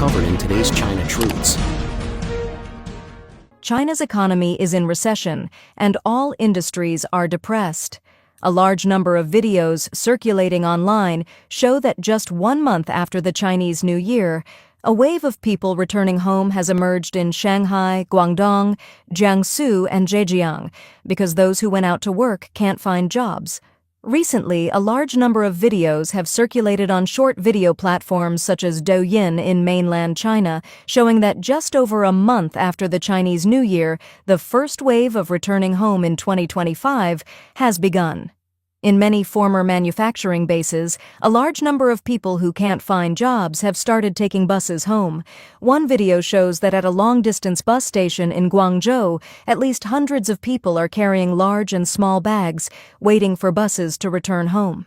covered in today's China Truths. China's economy is in recession, and all industries are depressed. A large number of videos circulating online show that just 1 month after the Chinese New Year, a wave of people returning home has emerged in Shanghai, Guangdong, Jiangsu, and Zhejiang because those who went out to work can't find jobs. Recently, a large number of videos have circulated on short video platforms such as Douyin in mainland China, showing that just over a month after the Chinese New Year, the first wave of returning home in 2025 has begun. In many former manufacturing bases, a large number of people who can't find jobs have started taking buses home. One video shows that at a long-distance bus station in Guangzhou, at least hundreds of people are carrying large and small bags, waiting for buses to return home.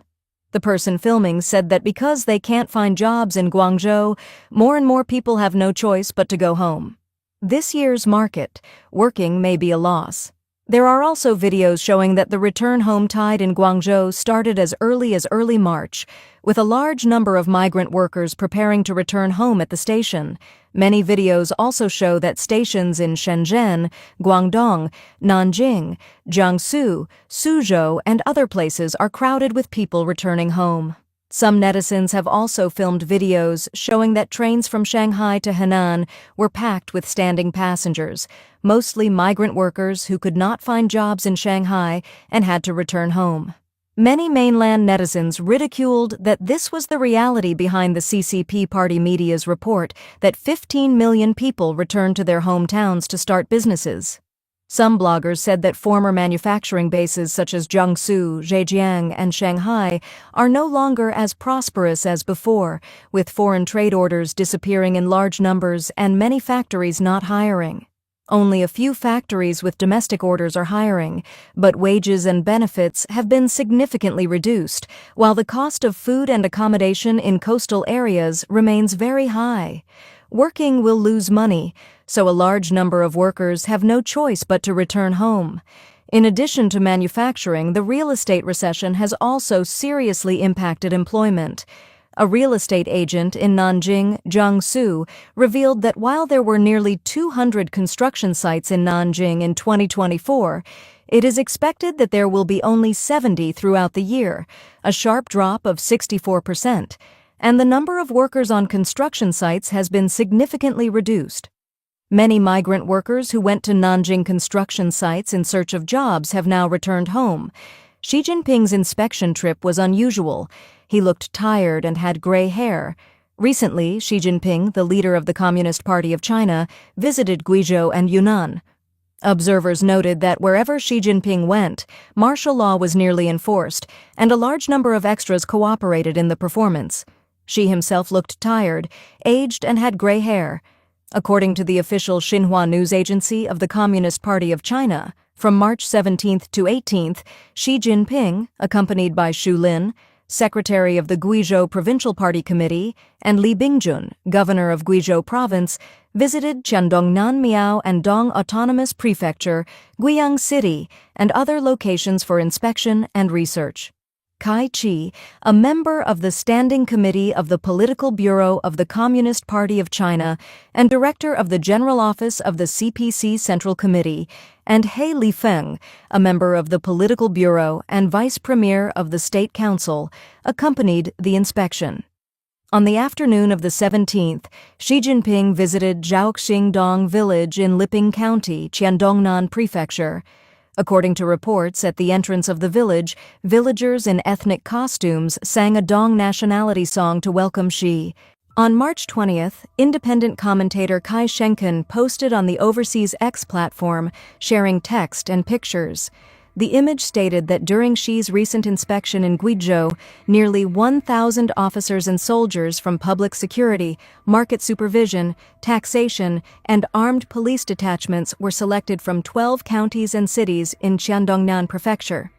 The person filming said that because they can't find jobs in Guangzhou, more and more people have no choice but to go home. This year's market, working may be a loss. There are also videos showing that the return home tide in Guangzhou started as early March, with a large number of migrant workers preparing to return home at the station. Many videos also show that stations in Shenzhen, Guangdong, Nanjing, Jiangsu, Suzhou, and other places are crowded with people returning home. Some netizens have also filmed videos showing that trains from Shanghai to Henan were packed with standing passengers, mostly migrant workers who could not find jobs in Shanghai and had to return home. Many mainland netizens ridiculed that this was the reality behind the CCP party media's report that 15 million people returned to their hometowns to start businesses. Some bloggers said that former manufacturing bases such as Jiangsu, Zhejiang, and Shanghai are no longer as prosperous as before, with foreign trade orders disappearing in large numbers and many factories not hiring. Only a few factories with domestic orders are hiring, but wages and benefits have been significantly reduced, while the cost of food and accommodation in coastal areas remains very high. Working will lose money, so a large number of workers have no choice but to return home. In addition to manufacturing, the real estate recession has also seriously impacted employment. A real estate agent in Nanjing, Jiangsu, revealed that while there were nearly 200 construction sites in Nanjing in 2024, it is expected that there will be only 70 throughout the year, a sharp drop of 64%. And the number of workers on construction sites has been significantly reduced. Many migrant workers who went to Nanjing construction sites in search of jobs have now returned home. Xi Jinping's inspection trip was unusual. He looked tired and had gray hair. Recently, Xi Jinping, the leader of the Communist Party of China, visited Guizhou and Yunnan. Observers noted that wherever Xi Jinping went, martial law was nearly enforced, and a large number of extras cooperated in the performance. Xi himself looked tired, aged, and had gray hair. According to the official Xinhua news agency of the Communist Party of China, from March 17th to 18th, Xi Jinping, accompanied by Xu Lin, secretary of the Guizhou Provincial Party Committee, and Li Bingjun, governor of Guizhou Province, visited Shandong-Nanmiao and Dong Autonomous Prefecture, Guiyang City, and other locations for inspection and research. Kai Chi, a member of the Standing Committee of the Political Bureau of the Communist Party of China and director of the General Office of the CPC Central Committee, and He Lifeng, a member of the Political Bureau and vice premier of the State Council, accompanied the inspection. On the afternoon of the 17th, Xi Jinping visited Zhaoxingdong village in Liping County, Qiandongnan Prefecture. According to reports, at the entrance of the village, villagers in ethnic costumes sang a Dong nationality song to welcome Xi. On March 20th, independent commentator Kai Shenken posted on the Overseas X platform, sharing text and pictures. The image stated that during Xi's recent inspection in Guizhou, nearly 1,000 officers and soldiers from public security, market supervision, taxation, and armed police detachments were selected from 12 counties and cities in Qiandongnan Prefecture.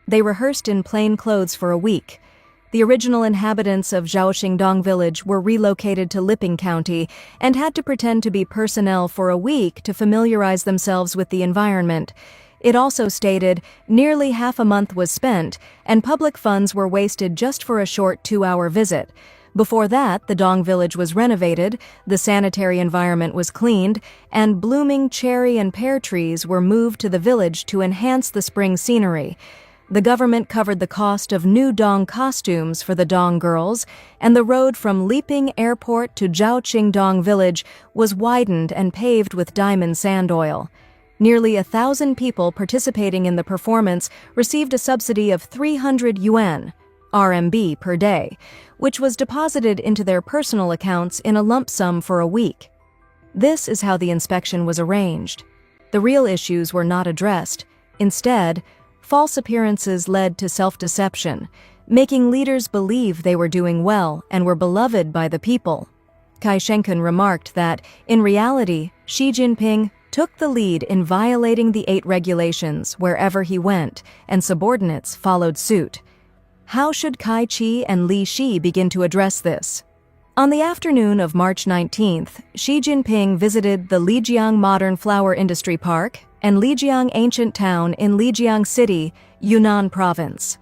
They rehearsed in plain clothes for a week. The original inhabitants of Zhaoxingdong village were relocated to Liping County and had to pretend to be personnel for a week to familiarize themselves with the environment. It also stated nearly half a month was spent and public funds were wasted just for a short 2-hour visit. Before that, the Dong village was renovated, the sanitary environment was cleaned, and blooming cherry and pear trees were moved to the village to enhance the spring scenery. The government covered the cost of new Dong costumes for the Dong girls, and the road from Liping Airport to Zhaoqing Dong village was widened and paved with diamond sand oil. Nearly 1,000 people participating in the performance received a subsidy of 300 yuan, RMB per day, which was deposited into their personal accounts in a lump sum for a week. This is how the inspection was arranged. The real issues were not addressed. Instead, false appearances led to self-deception, making leaders believe they were doing well and were beloved by the people. Kai Shengken remarked that, in reality, Xi Jinping took the lead in violating the 8 regulations wherever he went, and subordinates followed suit. How should Kai Chi and Li Shi begin to address this? On the afternoon of March 19th, Xi Jinping visited the Lijiang Modern Flower Industry Park and Lijiang Ancient Town in Lijiang City, Yunnan Province.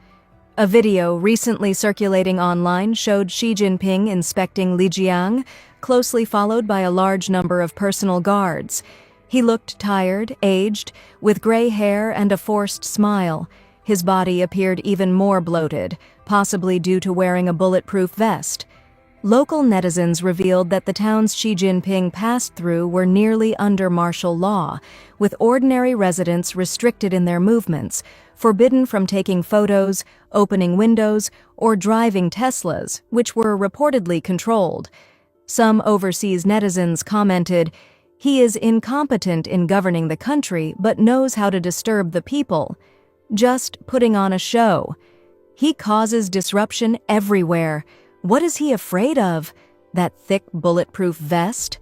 A video recently circulating online showed Xi Jinping inspecting Lijiang, closely followed by a large number of personal guards. He looked tired, aged, with gray hair and a forced smile. His body appeared even more bloated, possibly due to wearing a bulletproof vest. Local netizens revealed that the towns Xi Jinping passed through were nearly under martial law, with ordinary residents restricted in their movements, forbidden from taking photos, opening windows, or driving Teslas, which were reportedly controlled. Some overseas netizens commented, "He is incompetent in governing the country but knows how to disturb the people. Just putting on a show. He causes disruption everywhere. What is he afraid of? That thick bulletproof vest?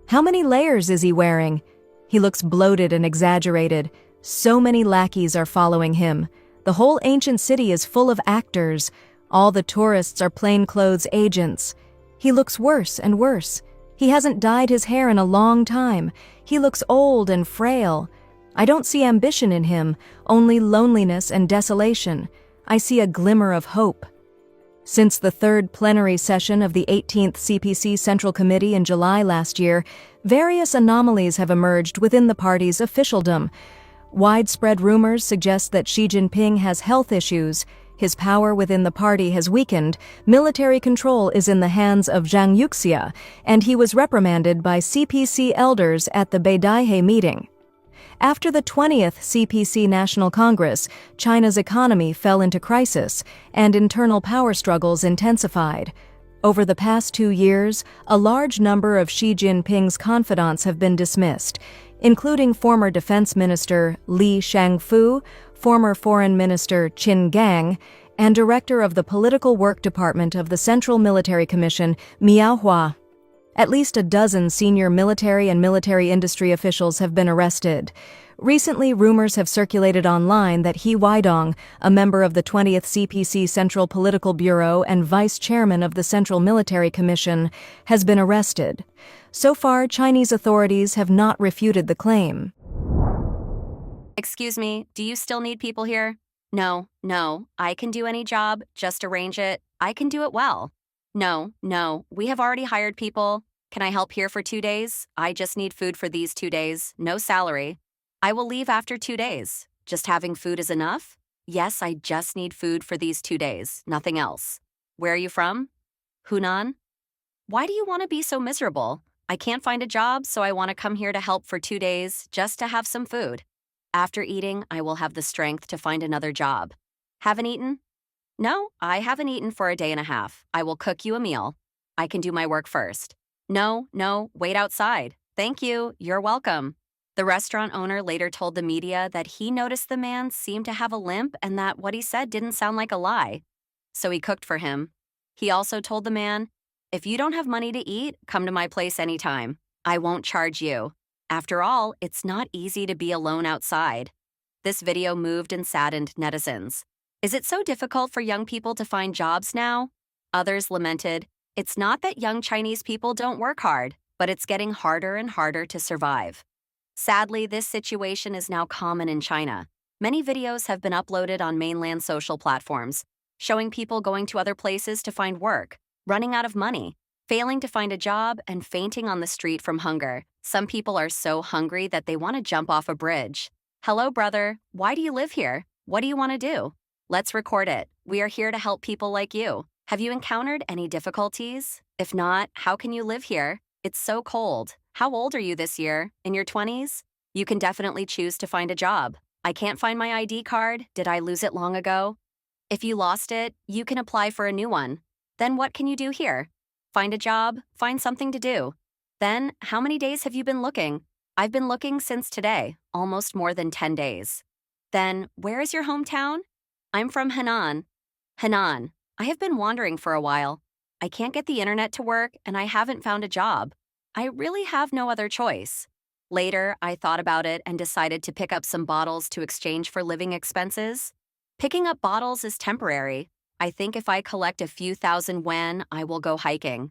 How many layers is he wearing? He looks bloated and exaggerated. So many lackeys are following him. The whole ancient city is full of actors. All the tourists are plainclothes agents. He looks worse and worse. He hasn't dyed his hair in a long time. He looks old and frail. I don't see ambition in him, only loneliness and desolation. I see a glimmer of hope." Since the 3rd plenary session of the 18th CPC Central Committee in July last year, various anomalies have emerged within the party's officialdom. Widespread rumors suggest that Xi Jinping has health issues. His power within the party has weakened, military control is in the hands of Zhang Yuxia, and he was reprimanded by CPC elders at the Beidaihe meeting. After the 20th CPC National Congress, China's economy fell into crisis, and internal power struggles intensified. Over the past 2 years, a large number of Xi Jinping's confidants have been dismissed, including former Defense Minister Li Shangfu, former Foreign Minister Qin Gang, and Director of the Political Work Department of the Central Military Commission, Miao Hua. At least a dozen senior military and military industry officials have been arrested. Recently, rumors have circulated online that He Weidong, a member of the 20th CPC Central Political Bureau and vice chairman of the Central Military Commission, has been arrested. So far, Chinese authorities have not refuted the claim. "Excuse me, do you still need people here?" No, I can do any job, just arrange it. I can do it well." No, we have already hired people. Can I help here for 2 days? I just need food for these 2 days, no salary. I will leave after 2 days. Just having food is enough? Yes, I just need food for these 2 days, nothing else. Where are you from? Hunan? Why do you want to be so miserable? I can't find a job, so I want to come here to help for 2 days, just to have some food. After eating, I will have the strength to find another job. Haven't eaten? No, I haven't eaten for a day and a half. I will cook you a meal. I can do my work first. No, wait outside. Thank you, you're welcome. The restaurant owner later told the media that he noticed the man seemed to have a limp and that what he said didn't sound like a lie. So he cooked for him. He also told the man, "If you don't have money to eat, come to my place anytime. I won't charge you. After all, it's not easy to be alone outside." This video moved and saddened netizens. Is it so difficult for young people to find jobs now? Others lamented, it's not that young Chinese people don't work hard, but it's getting harder and harder to survive. Sadly, this situation is now common in China. Many videos have been uploaded on mainland social platforms, showing people going to other places to find work, running out of money, failing to find a job, and fainting on the street from hunger. Some people are so hungry that they want to jump off a bridge. Hello, brother. Why do you live here? What do you want to do? Let's record it. We are here to help people like you. Have you encountered any difficulties? If not, how can you live here? It's so cold. How old are you this year? In your 20s? You can definitely choose to find a job. I can't find my ID card. Did I lose it long ago? If you lost it, you can apply for a new one. Then what can you do here? Find a job, find something to do. Then, how many days have you been looking? I've been looking since today, almost more than 10 days. Then, where is your hometown? I'm from Henan. Henan. I have been wandering for a while. I can't get the internet to work and I haven't found a job. I really have no other choice. Later, I thought about it and decided to pick up some bottles to exchange for living expenses. Picking up bottles is temporary. I think if I collect a few thousand yuan, I will go hiking.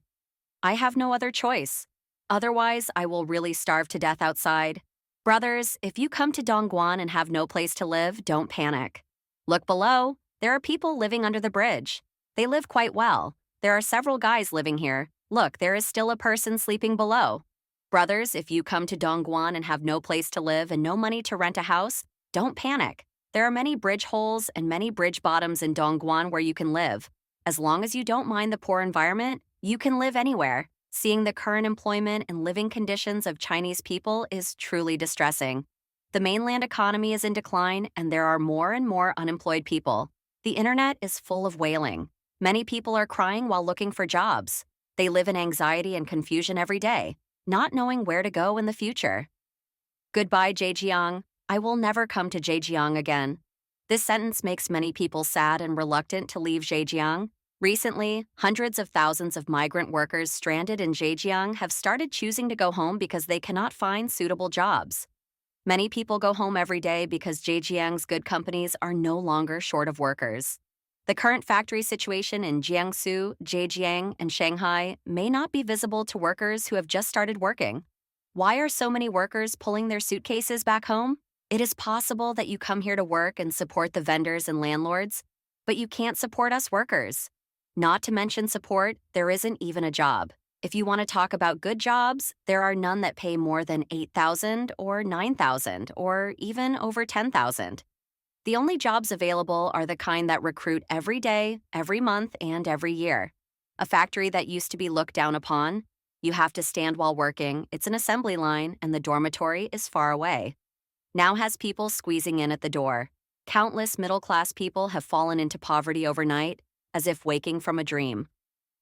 I have no other choice. Otherwise, I will really starve to death outside. Brothers, if you come to Dongguan and have no place to live, don't panic. Look below. There are people living under the bridge. They live quite well. There are several guys living here. Look, there is still a person sleeping below. Brothers, if you come to Dongguan and have no place to live and no money to rent a house, don't panic. There are many bridge holes and many bridge bottoms in Dongguan where you can live. As long as you don't mind the poor environment, you can live anywhere. Seeing the current employment and living conditions of Chinese people is truly distressing. The mainland economy is in decline and there are more and more unemployed people. The internet is full of wailing. Many people are crying while looking for jobs. They live in anxiety and confusion every day, not knowing where to go in the future. Goodbye, Zhejiang. I will never come to Zhejiang again. This sentence makes many people sad and reluctant to leave Zhejiang. Recently, hundreds of thousands of migrant workers stranded in Zhejiang have started choosing to go home because they cannot find suitable jobs. Many people go home every day because Zhejiang's good companies are no longer short of workers. The current factory situation in Jiangsu, Zhejiang, and Shanghai may not be visible to workers who have just started working. Why are so many workers pulling their suitcases back home? It is possible that you come here to work and support the vendors and landlords, but you can't support us workers. Not to mention support, there isn't even a job. If you want to talk about good jobs, there are none that pay more than 8,000 or 9,000 or even over 10,000. The only jobs available are the kind that recruit every day, every month, and every year. A factory that used to be looked down upon. You have to stand while working, it's an assembly line, and the dormitory is far away. Now has people squeezing in at the door. Countless middle-class people have fallen into poverty overnight, as if waking from a dream.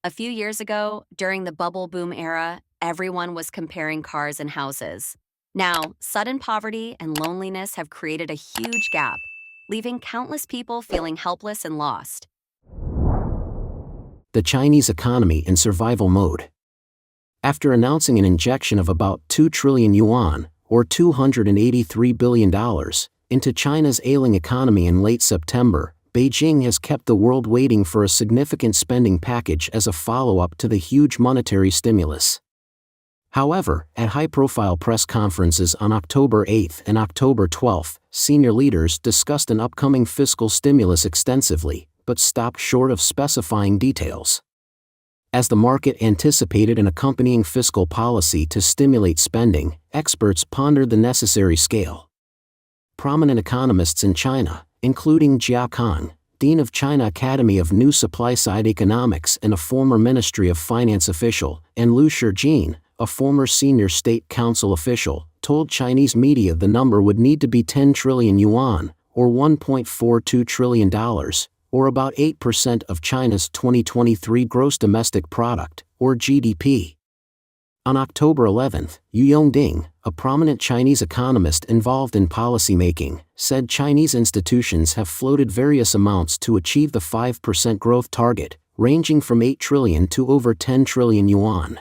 A few years ago, during the bubble boom era, everyone was comparing cars and houses. Now, sudden poverty and loneliness have created a huge gap, leaving countless people feeling helpless and lost. The Chinese economy in survival mode. After announcing an injection of about 2 trillion yuan, or $283 billion, into China's ailing economy in late September, Beijing has kept the world waiting for a significant spending package as a follow-up to the huge monetary stimulus. However, at high-profile press conferences on October 8 and October 12, senior leaders discussed an upcoming fiscal stimulus extensively, but stopped short of specifying details. As the market anticipated an accompanying fiscal policy to stimulate spending, experts pondered the necessary scale. Prominent economists in China, including Jia Kang, Dean of China Academy of New Supply-Side Economics and a former Ministry of Finance official, and Liu Shijin, a former senior state council official, told Chinese media the number would need to be 10 trillion yuan, or $1.42 trillion, or about 8% of China's 2023 gross domestic product, or GDP. On October 11, Yu Yongding, a prominent Chinese economist involved in policymaking, said Chinese institutions have floated various amounts to achieve the 5% growth target, ranging from 8 trillion to over 10 trillion yuan.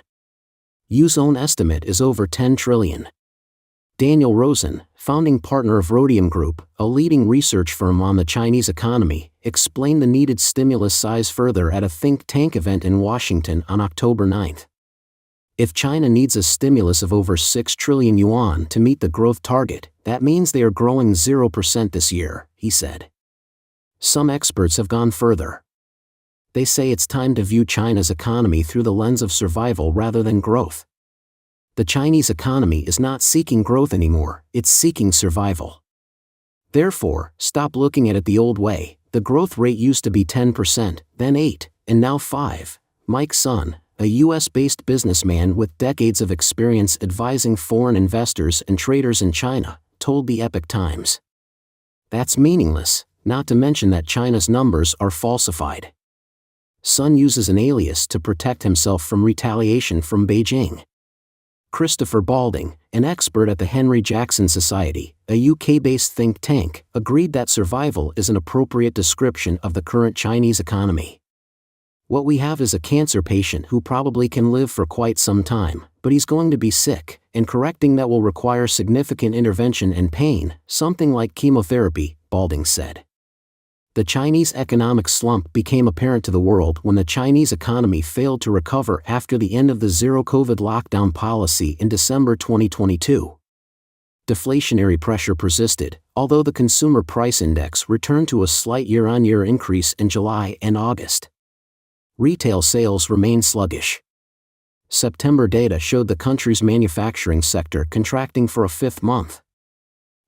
Yu's own estimate is over 10 trillion. Daniel Rosen, founding partner of Rhodium Group, a leading research firm on the Chinese economy, explained the needed stimulus size further at a think tank event in Washington on October 9. If China needs a stimulus of over 6 trillion yuan to meet the growth target, that means they are growing 0% this year, he said. Some experts have gone further. they say it's time to view China's economy through the lens of survival rather than growth. The Chinese economy is not seeking growth anymore, it's seeking survival. Therefore, stop looking at it the old way. The growth rate used to be 10%, then 8%, and now 5%. Mike Sun, a US-based businessman with decades of experience advising foreign investors and traders in China, told the Epoch Times. That's meaningless, not to mention that China's numbers are falsified. Sun uses an alias to protect himself from retaliation from Beijing. Christopher Balding, an expert at the Henry Jackson Society, a UK-based think tank, agreed that survival is an appropriate description of the current Chinese economy. What we have is a cancer patient who probably can live for quite some time, but he's going to be sick, and correcting that will require significant intervention and pain, something like chemotherapy, Balding said. The Chinese economic slump became apparent to the world when the Chinese economy failed to recover after the end of the zero-COVID lockdown policy in December 2022. Deflationary pressure persisted, although the consumer price index returned to a slight year-on-year increase in July and August. Retail sales remained sluggish. September data showed the country's manufacturing sector contracting for a fifth month.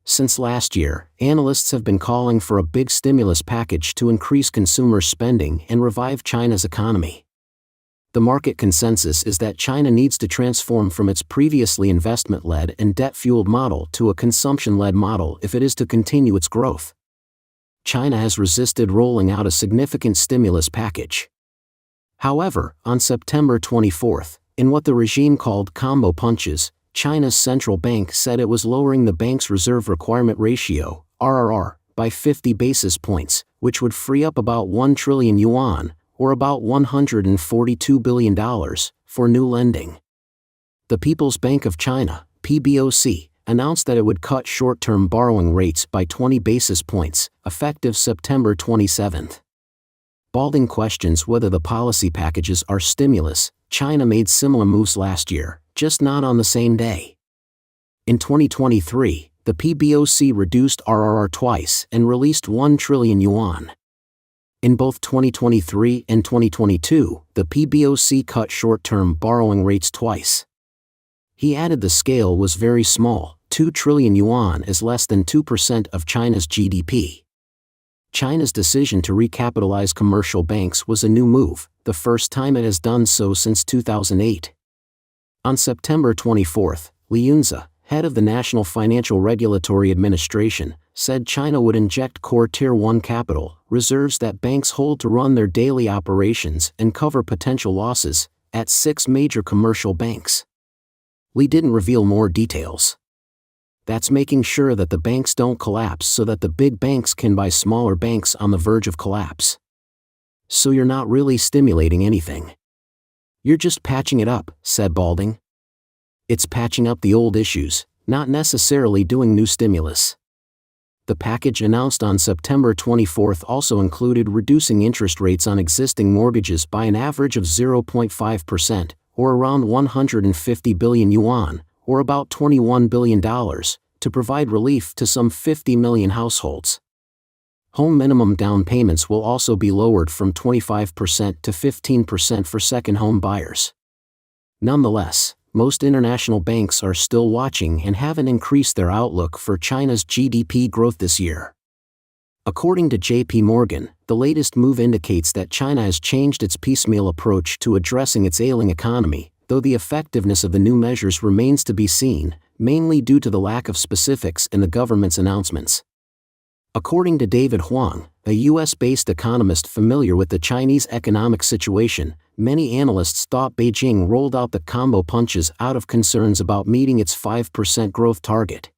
Since last year, analysts have been calling for a big stimulus package to increase consumer spending and revive China's economy. The market consensus is that China needs to transform from its previously investment-led and debt-fueled model to a consumption-led model if it is to continue its growth. China has resisted rolling out a significant stimulus package. However, on September 24th, in what the regime called combo punches, China's central bank said it was lowering the bank's reserve requirement ratio, RRR, by 50 basis points, which would free up about 1 trillion yuan, or about $142 billion, for new lending. The People's Bank of China, PBOC, announced that it would cut short-term borrowing rates by 20 basis points, effective September 27th. Balding questions whether the policy packages are stimulus. China made similar moves last year, just not on the same day. In 2023, the PBOC reduced RRR twice and released 1 trillion yuan. In both 2023 and 2022, the PBOC cut short-term borrowing rates twice. He added the scale was very small, 2 trillion yuan is less than 2% of China's GDP. China's decision to recapitalize commercial banks was a new move, the first time it has done so since 2008. On September 24th, Li Yunzi, head of the National Financial Regulatory Administration, said China would inject core Tier 1 capital, reserves that banks hold to run their daily operations and cover potential losses, at 6 major commercial banks. Li didn't reveal more details. That's making sure that the banks don't collapse so that the big banks can buy smaller banks on the verge of collapse. So you're not really stimulating anything. You're just patching it up, said Balding. It's patching up the old issues, not necessarily doing new stimulus. The package announced on September 24th also included reducing interest rates on existing mortgages by an average of 0.5%, or around 150 billion yuan, or about $21 billion, to provide relief to some 50 million households. Home minimum down payments will also be lowered from 25% to 15% for second home buyers. Nonetheless, most international banks are still watching and haven't increased their outlook for China's GDP growth this year. According to J.P. Morgan, the latest move indicates that China has changed its piecemeal approach to addressing its ailing economy, though the effectiveness of the new measures remains to be seen, mainly due to the lack of specifics in the government's announcements. According to David Huang, a US-based economist familiar with the Chinese economic situation, many analysts thought Beijing rolled out the combo punches out of concerns about meeting its 5% growth target.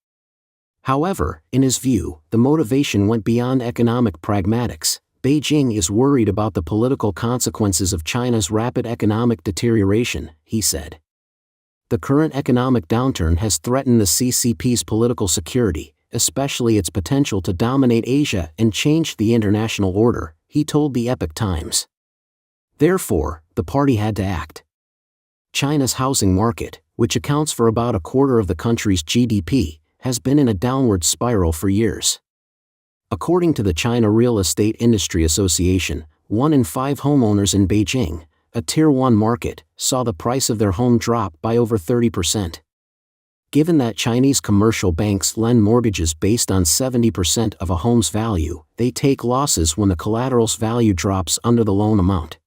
However, in his view, the motivation went beyond economic pragmatics. Beijing is worried about the political consequences of China's rapid economic deterioration, he said. The current economic downturn has threatened the CCP's political security, especially its potential to dominate Asia and change the international order, he told the Epoch Times. Therefore, the party had to act. China's housing market, which accounts for about a quarter of the country's GDP, has been in a downward spiral for years. According to the China Real Estate Industry Association, 1 in 5 homeowners in Beijing, a Tier 1 market, saw the price of their home drop by over 30%. Given that Chinese commercial banks lend mortgages based on 70% of a home's value, they take losses when the collateral's value drops under the loan amount.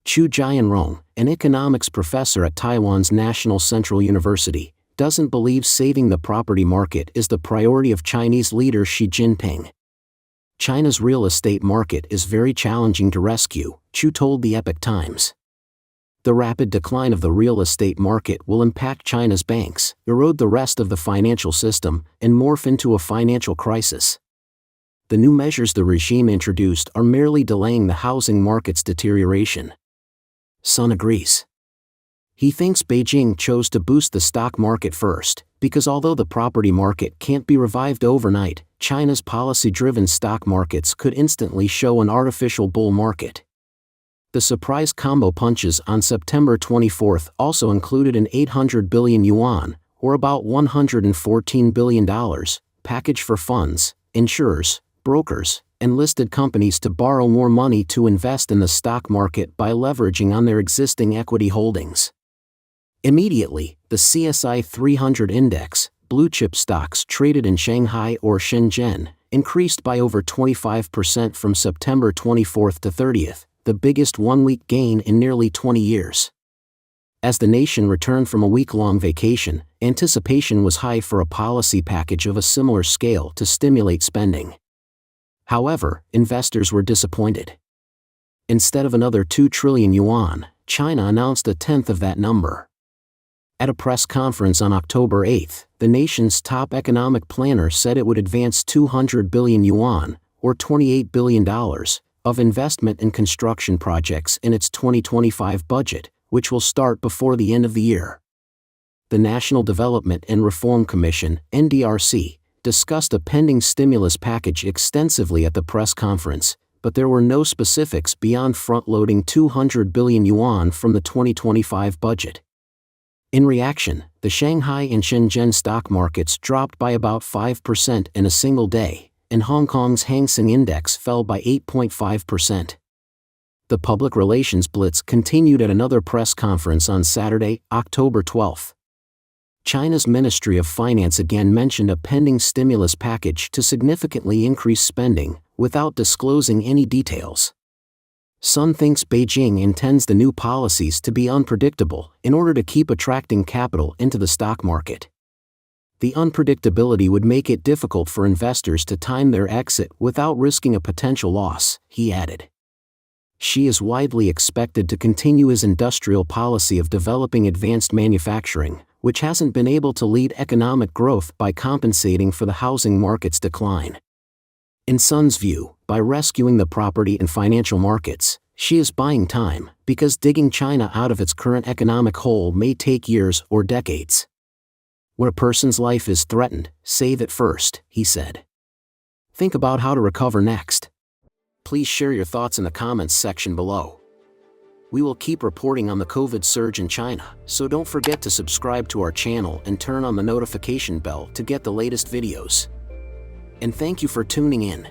Chu Jianrong, an economics professor at Taiwan's National Central University, doesn't believe saving the property market is the priority of Chinese leader Xi Jinping. China's real estate market is very challenging to rescue, Chu told the Epoch Times. The rapid decline of the real estate market will impact China's banks, erode the rest of the financial system, and morph into a financial crisis. The new measures the regime introduced are merely delaying the housing market's deterioration. Sun agrees. He thinks Beijing chose to boost the stock market first, because although the property market can't be revived overnight, China's policy-driven stock markets could instantly show an artificial bull market. The surprise combo punches on September 24 also included an 800 billion yuan, or about $114 billion, package for funds, insurers, brokers, and listed companies to borrow more money to invest in the stock market by leveraging on their existing equity holdings. Immediately, the CSI 300 index, blue-chip stocks traded in Shanghai or Shenzhen, increased by over 25% from September 24 to 30th, the biggest one-week gain in nearly 20 years. As the nation returned from a week-long vacation, anticipation was high for a policy package of a similar scale to stimulate spending. However, investors were disappointed. Instead of another 2 trillion yuan, China announced a tenth of that number. At a press conference on October 8, the nation's top economic planner said it would advance 200 billion yuan, or $28 billion, of investment in construction projects in its 2025 budget, which will start before the end of the year. The National Development and Reform Commission, NDRC, discussed a pending stimulus package extensively at the press conference, but there were no specifics beyond front-loading 200 billion yuan from the 2025 budget. In reaction, the Shanghai and Shenzhen stock markets dropped by about 5% in a single day, and Hong Kong's Hang Seng Index fell by 8.5%. The public relations blitz continued at another press conference on Saturday, October 12. China's Ministry of Finance again mentioned a pending stimulus package to significantly increase spending, without disclosing any details. Sun thinks Beijing intends the new policies to be unpredictable in order to keep attracting capital into the stock market. The unpredictability would make it difficult for investors to time their exit without risking a potential loss, he added. Xi is widely expected to continue his industrial policy of developing advanced manufacturing, which hasn't been able to lead economic growth by compensating for the housing market's decline. In Sun's view, by rescuing the property and financial markets, Xi is buying time, because digging China out of its current economic hole may take years or decades. When a person's life is threatened, save it first, he said. Think about how to recover next. Please share your thoughts in the comments section below. We will keep reporting on the COVID surge in China, so don't forget to subscribe to our channel and turn on the notification bell to get the latest videos. And thank you for tuning in.